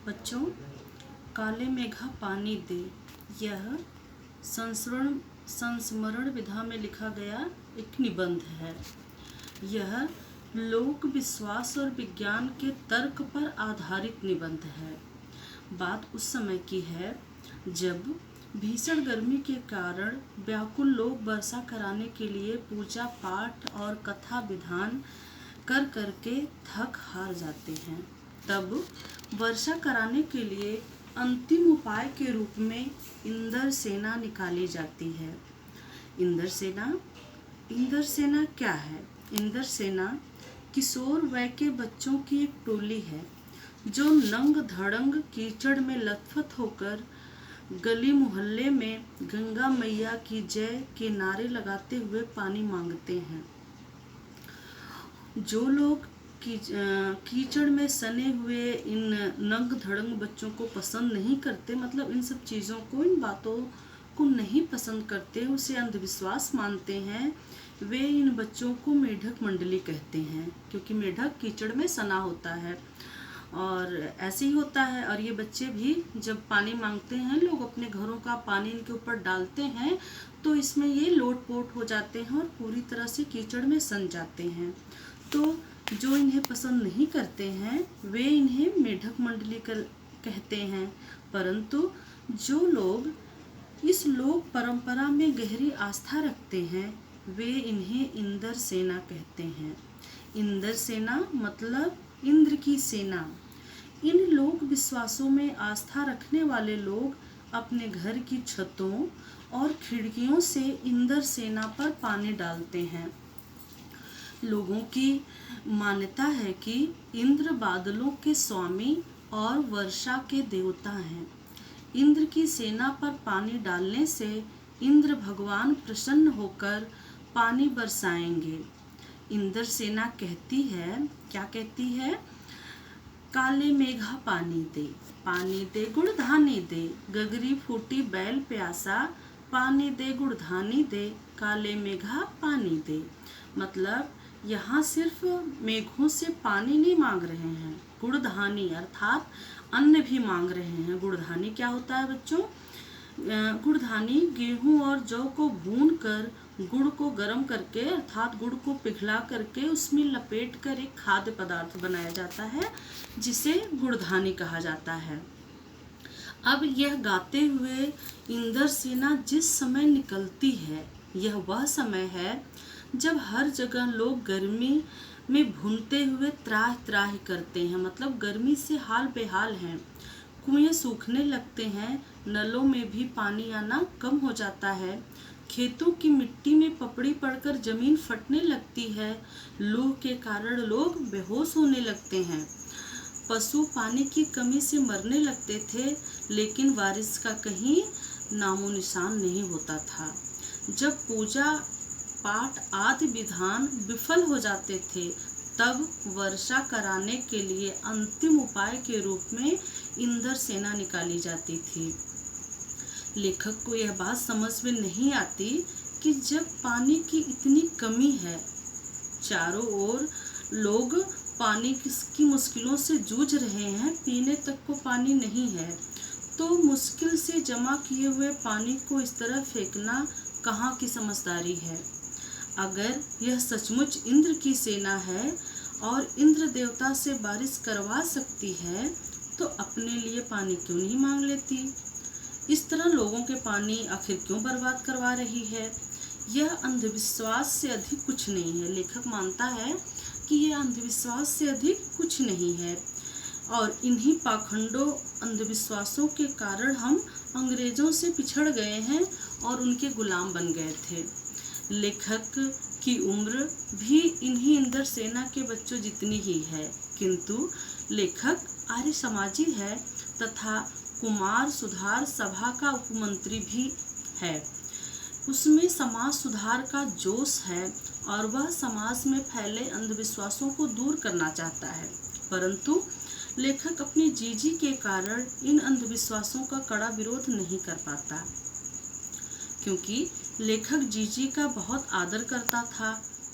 बच्चों, काले मेघा पानी दे, यह संस्मरण विधा में लिखा गया एक निबंध है। यह लोक विश्वास और विज्ञान के तर्क पर आधारित निबंध है। बात उस समय की है जब भीषण गर्मी के कारण व्याकुल लोग वर्षा कराने के लिए पूजा पाठ और कथा विधान कर करके थक हार जाते हैं। तब वर्षा कराने के लिए अंतिम उपाय के रूप में इंद्र सेना निकाली जाती है। इंद्र सेना क्या है? इंद्र सेना किशोर वय के बच्चों की एक टोली है जो नंग धड़ंग कीचड़ में लथपथ होकर गली मोहल्ले में गंगा मैया की जय के नारे लगाते हुए पानी मांगते हैं। जो लोग कीचड़ में सने हुए इन नंग धड़ंग बच्चों को पसंद नहीं करते, मतलब इन सब चीज़ों को, इन बातों को नहीं पसंद करते, उसे अंधविश्वास मानते हैं, वे इन बच्चों को मेढक मंडली कहते हैं, क्योंकि मेढक कीचड़ में सना होता है और ऐसे ही होता है। और ये बच्चे भी जब पानी मांगते हैं, लोग अपने घरों का पानी इनके ऊपर डालते हैं तो इसमें ये लोटपोट हो जाते हैं और पूरी तरह से कीचड़ में सन जाते हैं। तो जो इन्हें पसंद नहीं करते हैं वे इन्हें मेढक मंडली कहते हैं, परंतु जो लोग इस लोक परंपरा में गहरी आस्था रखते हैं वे इन्हें इंद्र सेना कहते हैं। इंद्र सेना मतलब इंद्र की सेना। इन लोक विश्वासों में आस्था रखने वाले लोग अपने घर की छतों और खिड़कियों से इंद्र सेना पर पानी डालते हैं। लोगों की मान्यता है कि इंद्र बादलों के स्वामी और वर्षा के देवता हैं। इंद्र की सेना पर पानी डालने से इंद्र भगवान प्रसन्न होकर पानी बरसाएंगे। इंद्र सेना कहती है, क्या कहती है? काले मेघा पानी दे गुड़धानी दे, गगरी फूटी बैल प्यासा, पानी दे गुड़धानी दे, काले मेघा पानी दे। मतलब यहाँ सिर्फ मेघों से पानी नहीं मांग रहे हैं, गुड़धानी अर्थात अन्न भी मांग रहे हैं। गुड़धानी क्या होता है बच्चों? गुड़धानी गेहूं और जौ को भून कर गुड़ को गर्म करके अर्थात गुड़ को पिघला करके उसमें लपेट कर एक खाद्य पदार्थ बनाया जाता है जिसे गुड़धानी कहा जाता है। अब यह गाते हुए इंद्र सेना जिस समय निकलती है, यह वह समय है जब हर जगह लोग गर्मी में भूनते हुए त्राह त्राह करते हैं, मतलब गर्मी से हाल बेहाल हैं। कुएं सूखने लगते हैं, नलों में भी पानी आना कम हो जाता है, खेतों की मिट्टी में पपड़ी पड़कर जमीन फटने लगती है, लू के कारण लोग बेहोश होने लगते हैं, पशु पानी की कमी से मरने लगते थे, लेकिन बारिश का कहीं नामो निशान नहीं होता था। जब पूजा पाठ आदि विधान विफल हो जाते थे तब वर्षा कराने के लिए अंतिम उपाय के रूप में इंद्र सेना निकाली जाती थी। लेखक को यह बात समझ में नहीं आती कि जब पानी की इतनी कमी है, चारों ओर लोग पानी की मुश्किलों से जूझ रहे हैं, पीने तक को पानी नहीं है, तो मुश्किल से जमा किए हुए पानी को इस तरह फेंकना कहाँ की समझदारी है। अगर यह सचमुच इंद्र की सेना है और इंद्र देवता से बारिश करवा सकती है तो अपने लिए पानी क्यों नहीं मांग लेती? इस तरह लोगों के पानी आखिर क्यों बर्बाद करवा रही है? यह अंधविश्वास से अधिक कुछ नहीं है। लेखक मानता है कि यह अंधविश्वास से अधिक कुछ नहीं है और इन्हीं पाखंडों अंधविश्वासों के कारण हम अंग्रेजों से पिछड़ गए हैं और उनके गुलाम बन गए थे। लेखक की उम्र भी इन्हीं इंद्र सेना के बच्चों जितनी ही है, किंतु लेखक आर्य समाजी है तथा कुमार सुधार सभा का उपमंत्री भी है। उसमें समाज सुधार का जोश है और वह समाज में फैले अंधविश्वासों को दूर करना चाहता है, परंतु लेखक अपनी जीजी के कारण इन अंधविश्वासों का कड़ा विरोध नहीं कर पाता, क्योंकि लेखक जीजी का बहुत आदर करता था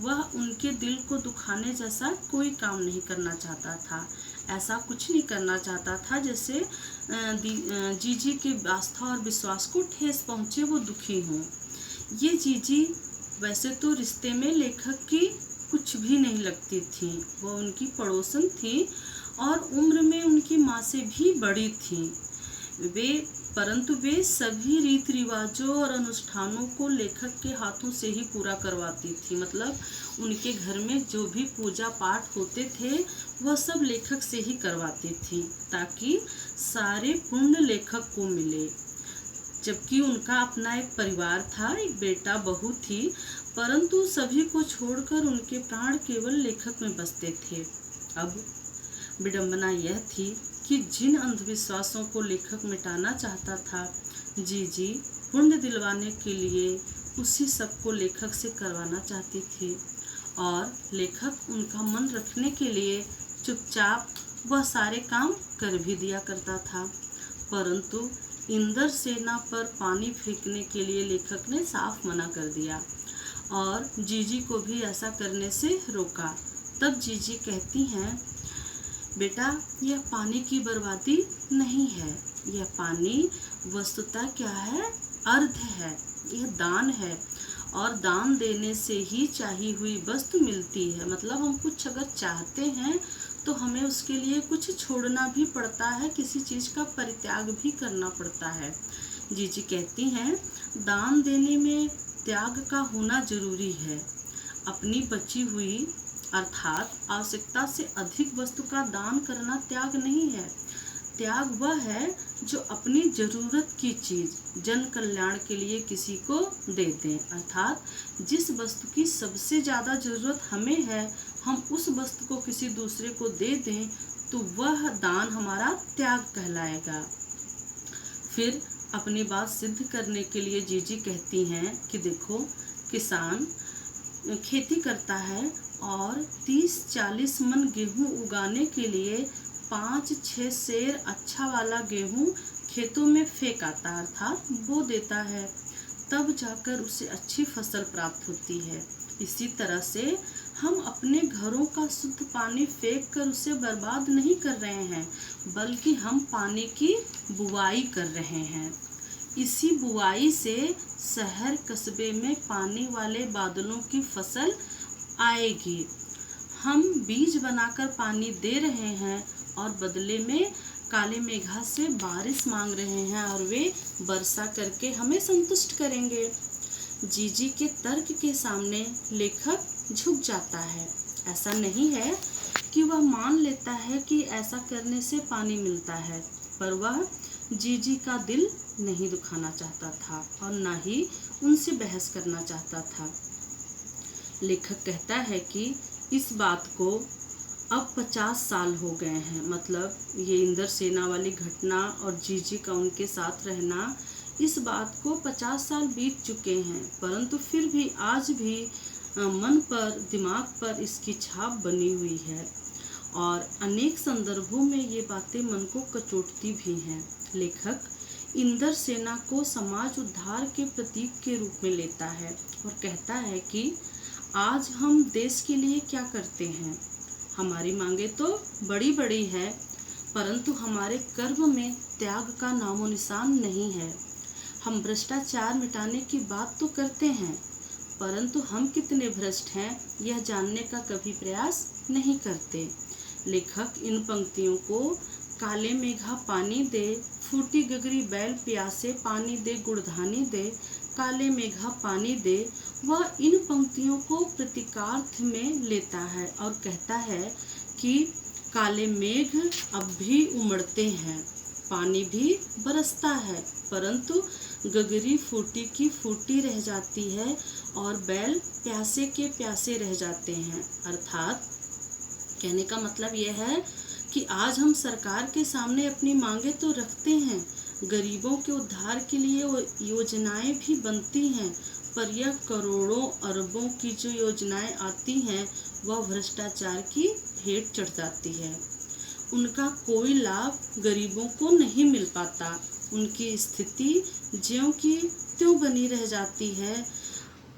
वह उनके दिल को दुखाने जैसा कोई काम नहीं करना चाहता था। ऐसा कुछ नहीं करना चाहता था जैसे जीजी के आस्था और विश्वास को ठेस पहुँचे, वो दुखी हों। ये जीजी वैसे तो रिश्ते में लेखक की कुछ भी नहीं लगती थी, वो उनकी पड़ोसन थी और उम्र में उनकी माँ से भी बड़ी थी। परंतु वे सभी रीति रिवाजों और अनुष्ठानों को लेखक के हाथों से ही पूरा करवाती थी। मतलब उनके घर में जो भी पूजा पाठ होते थे वह सब लेखक से ही करवाती थी, ताकि सारे पुण्य लेखक को मिले। जबकि उनका अपना एक परिवार था, एक बेटा बहू थी, परंतु सभी को छोड़कर उनके प्राण केवल लेखक में बसते थे। अब विडंबना यह थी कि जिन अंधविश्वासों को लेखक मिटाना चाहता था, जीजी पुण्य दिलवाने के लिए उसी सब को लेखक से करवाना चाहती थी और लेखक उनका मन रखने के लिए चुपचाप वह सारे काम कर भी दिया करता था। परंतु इंद्र सेना पर पानी फेंकने के लिए लेखक ने साफ मना कर दिया और जीजी को भी ऐसा करने से रोका। तब जीजी कहती हैं, बेटा यह पानी की बर्बादी नहीं है, यह पानी वस्तुतः क्या है, अर्थ है, यह दान है और दान देने से ही चाही हुई वस्तु मिलती है। मतलब हम कुछ अगर चाहते हैं तो हमें उसके लिए कुछ छोड़ना भी पड़ता है, किसी चीज़ का परित्याग भी करना पड़ता है। जीजी कहती हैं, दान देने में त्याग का होना जरूरी है। अपनी बची हुई अर्थात आवश्यकता से अधिक वस्तु का दान करना त्याग नहीं है। त्याग वह है जो अपनी जरूरत की चीज जन कल्याण के लिए किसी को दे दें, अर्थात जिस वस्तु की सबसे ज़्यादा जरूरत हमें है, हम उस वस्तु को किसी दूसरे को दे दें तो वह दान हमारा त्याग कहलाएगा। फिर अपनी बात सिद्ध करने के लिए जीजी कहती हैं कि देखो, किसान खेती करता है और 30-40 मन गेहूं उगाने के लिए 5-6 सेर अच्छा वाला गेहूं खेतों में फेंक आता, अर्थात बो देता है, तब जाकर उसे अच्छी फसल प्राप्त होती है। इसी तरह से हम अपने घरों का शुद्ध पानी फेंक कर उसे बर्बाद नहीं कर रहे हैं, बल्कि हम पानी की बुवाई कर रहे हैं। इसी बुवाई से शहर कस्बे में पानी वाले बादलों की फसल आएगी। हम बीज बनाकर पानी दे रहे हैं और बदले में काले मेघा से बारिश मांग रहे हैं और वे वर्षा करके हमें संतुष्ट करेंगे। जीजी के तर्क के सामने लेखक झुक जाता है। ऐसा नहीं है कि वह मान लेता है कि ऐसा करने से पानी मिलता है, पर वह जीजी का दिल नहीं दुखाना चाहता था और न ही उनसे बहस करना चाहता था। लेखक कहता है कि इस बात को अब 50 साल हो गए हैं। मतलब ये इंद्र सेना वाली घटना और जीजी का उनके साथ रहना, इस बात को 50 साल बीत चुके हैं, परंतु फिर भी आज भी मन पर, दिमाग पर इसकी छाप बनी हुई है और अनेक संदर्भों में ये बातें मन को कचोटती भी हैं। लेखक इंद्र सेना को समाज उद्धार के प्रतीक के रूप में लेता है और कहता है कि आज हम देश के लिए क्या करते हैं। हमारी मांगे तो बड़ी बड़ी है, परंतु हमारे कर्म में त्याग का नामो निशान नहीं है। हम भ्रष्टाचार मिटाने की बात तो करते हैं, परंतु हम कितने भ्रष्ट हैं यह जानने का कभी प्रयास नहीं करते। लेखक इन पंक्तियों को काले मेघा पानी दे, फूटी गगरी बैल प्यासे, पानी दे गुड़धानी दे, काले मेघा पानी दे, वह इन पंक्तियों को प्रतीकार्थ में लेता है और कहता है कि काले मेघ अब भी उमड़ते हैं, पानी भी बरसता है, परंतु गगरी फूटी की फूटी रह जाती है और बैल प्यासे के प्यासे रह जाते हैं। अर्थात कहने का मतलब यह है कि आज हम सरकार के सामने अपनी मांगे तो रखते हैं, गरीबों के उद्धार के लिए योजनाएं भी बनती हैं, पर यह करोड़ों अरबों की जो योजनाएं आती हैं वह भ्रष्टाचार की भेंट चढ़ जाती है। उनका कोई लाभ गरीबों को नहीं मिल पाता, उनकी स्थिति ज्यों की त्यों बनी रह जाती है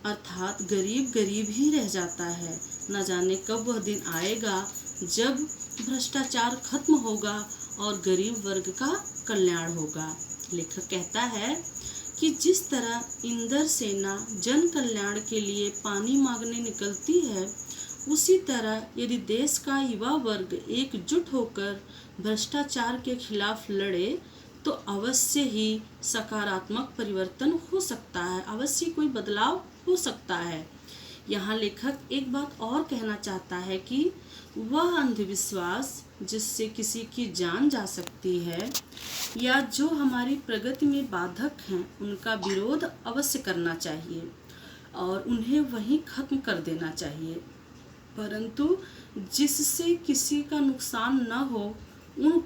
अर्थात गरीब गरीब ही रह जाता है। न जाने कब वह दिन आएगा जब भ्रष्टाचार खत्म होगा और गरीब वर्ग का कल्याण होगा। लेखक कहता है कि जिस तरह इंदर सेना जन कल्याण के लिए पानी मांगने निकलती है, उसी तरह यदि देश का युवा वर्ग एकजुट होकर भ्रष्टाचार के खिलाफ लड़े तो अवश्य ही सकारात्मक परिवर्तन हो सकता है, अवश्य कोई बदलाव हो सकता है। यहाँ लेखक एक बात और कहना चाहता है कि वह अंधविश्वास जिससे किसी की जान जा सकती है या जो हमारी प्रगति में बाधक हैं, उनका विरोध अवश्य करना चाहिए और उन्हें वहीं खत्म कर देना चाहिए, परंतु जिससे किसी का नुकसान न हो उन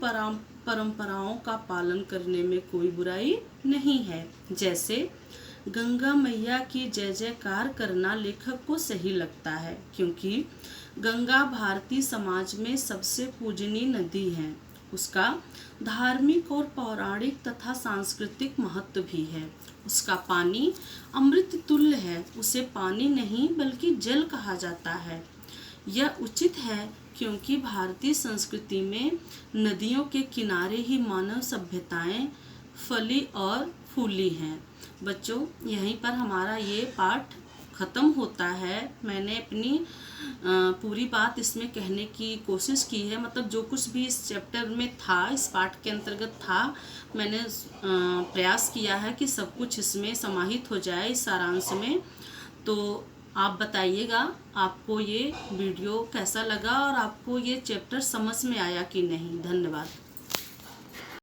परंपराओं का पालन करने में कोई बुराई नहीं है। जैसे गंगा मैया की जय जयकार करना लेखक को सही लगता है, क्योंकि गंगा भारतीय समाज में सबसे पूजनीय नदी है। उसका धार्मिक और पौराणिक तथा सांस्कृतिक महत्व भी है। उसका पानी अमृत तुल्य है, उसे पानी नहीं बल्कि जल कहा जाता है। यह उचित है क्योंकि भारतीय संस्कृति में नदियों के किनारे ही मानव सभ्यताएं फली और फूली हैं। बच्चों, यहीं पर हमारा ये पाठ ख़त्म होता है। मैंने अपनी पूरी बात इसमें कहने की कोशिश की है, मतलब जो कुछ भी इस चैप्टर में था, इस पाठ के अंतर्गत था, मैंने प्रयास किया है कि सब कुछ इसमें समाहित हो जाए इस सारांश में। तो आप बताइएगा आपको ये वीडियो कैसा लगा और आपको ये चैप्टर समझ में आया कि नहीं। धन्यवाद।